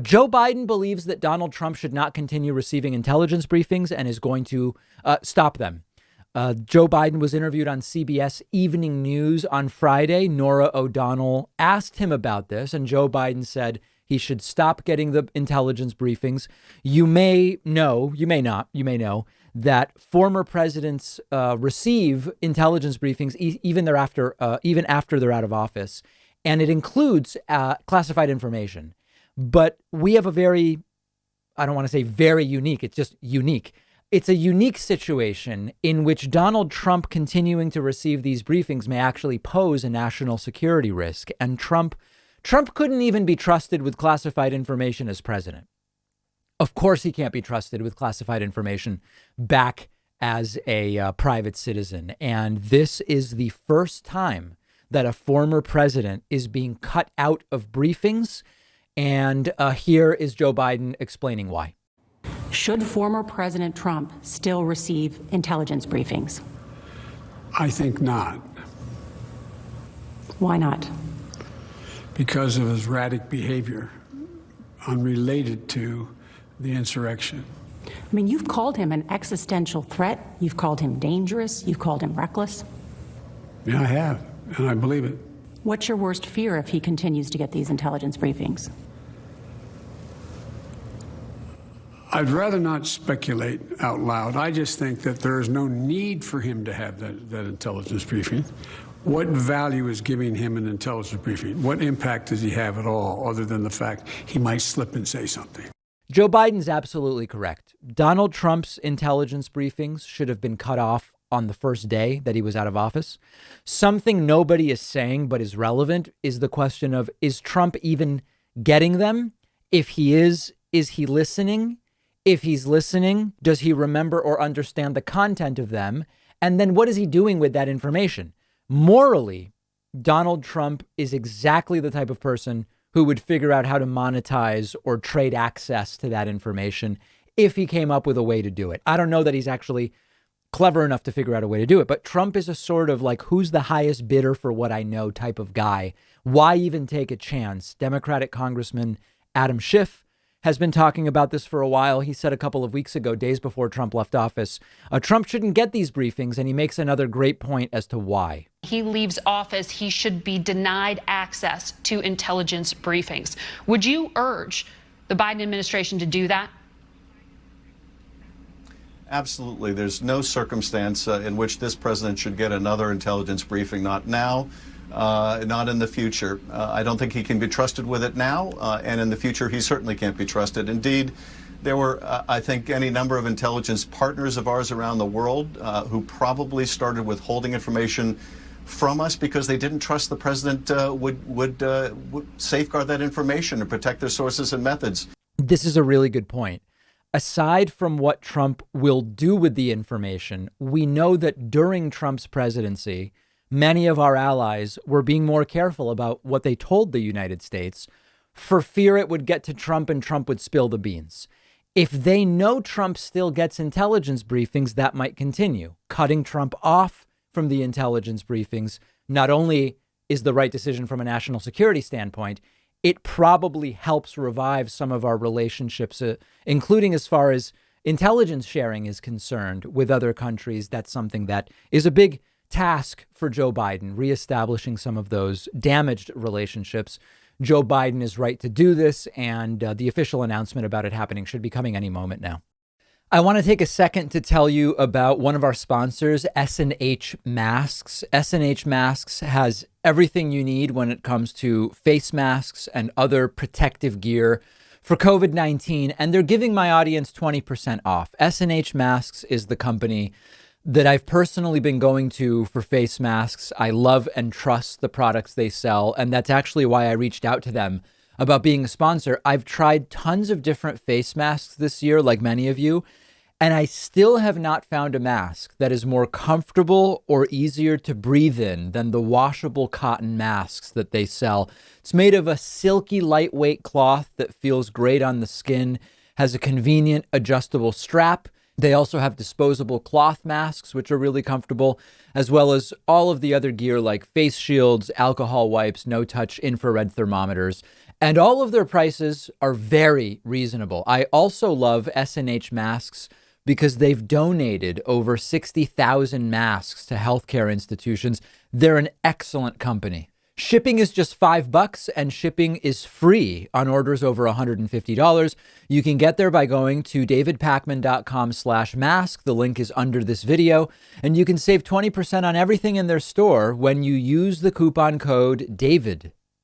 Joe Biden believes that Donald Trump should not continue receiving intelligence briefings and is going to stop them. Joe Biden was interviewed on CBS Evening News on Friday. Norah O'Donnell asked him about this, and Joe Biden said he should stop getting the intelligence briefings. You may know, you may not, you may know that former presidents receive intelligence briefings even after they're out of office, and it includes classified information. But we have a very, I don't want to say very unique, it's just unique. It's a unique situation in which Donald Trump continuing to receive these briefings may actually pose a national security risk. And Trump couldn't even be trusted with classified information as president. Of course, he can't be trusted with classified information back as a private citizen. And this is the first time that a former president is being cut out of briefings. And here is Joe Biden explaining why. Should former President Trump still receive intelligence briefings? I think not. Why not? Because of his erratic behavior unrelated to the insurrection. I mean, you've called him an existential threat. You've called him dangerous. You've called him reckless. Yeah, I have, and I believe it. What's your worst fear if he continues to get these intelligence briefings? I'd rather not speculate out loud. I just think that there is no need for him to have that intelligence briefing. What value is giving him an intelligence briefing? What impact does he have at all, other than the fact he might slip and say something? Joe Biden's absolutely correct. Donald Trump's intelligence briefings should have been cut off on the first day that he was out of office. Something nobody is saying but is relevant is the question of, is Trump even getting them? If he is he listening? If he's listening, does he remember or understand the content of them? And then what is he doing with that information? Morally, Donald Trump is exactly the type of person who would figure out how to monetize or trade access to that information if he came up with a way to do it. I don't know that he's actually clever enough to figure out a way to do it, but Trump is a sort of like, who's the highest bidder for what I know type of guy. Why even take a chance? Democratic Congressman Adam Schiff has been talking about this for a while. He said a couple of weeks ago, days before Trump left office, Trump shouldn't get these briefings. And he makes another great point as to why. He leaves office, he should be denied access to intelligence briefings. Would you urge the Biden administration to do that? Absolutely. There's no circumstance in which this president should get another intelligence briefing, not now. Not in the future. I don't think he can be trusted with it now, and in the future he certainly can't be trusted. Indeed, there were, I think, any number of intelligence partners of ours around the world who probably started withholding information from us because they didn't trust the president would safeguard that information and protect their sources and methods. This is a really good point. Aside from what Trump will do with the information, we know that during Trump's presidency, many of our allies were being more careful about what they told the United States for fear it would get to Trump and Trump would spill the beans. If they know Trump still gets intelligence briefings, that might continue. Cutting Trump off from the intelligence briefings not only is the right decision from a national security standpoint, it probably helps revive some of our relationships, including as far as intelligence sharing is concerned with other countries. That's something that is a big task for Joe Biden, reestablishing some of those damaged relationships. Joe Biden is right to do this, and the official announcement about it happening should be coming any moment now. I want to take a second to tell you about one of our sponsors, S&H Masks. S&H Masks has everything you need when it comes to face masks and other protective gear for COVID-19, and they're giving my audience 20% off. S&H Masks is the company that I've personally been going to for face masks. I love and trust the products they sell, and that's actually why I reached out to them about being a sponsor. I've tried tons of different face masks this year, like many of you, and I still have not found a mask that is more comfortable or easier to breathe in than the washable cotton masks that they sell. It's made of a silky, lightweight cloth that feels great on the skin, has a convenient adjustable strap. They also have disposable cloth masks, which are really comfortable, as well as all of the other gear like face shields, alcohol wipes, no-touch infrared thermometers. And all of their prices are very reasonable. I also love S&H Masks because they've donated over 60,000 masks to healthcare institutions. They're an excellent company. Shipping is just $5 and shipping is free on orders over $150. You can get there by going to davidpakman.com/mask. The link is under this video, and you can save 20% on everything in their store when you use the coupon code DAVID.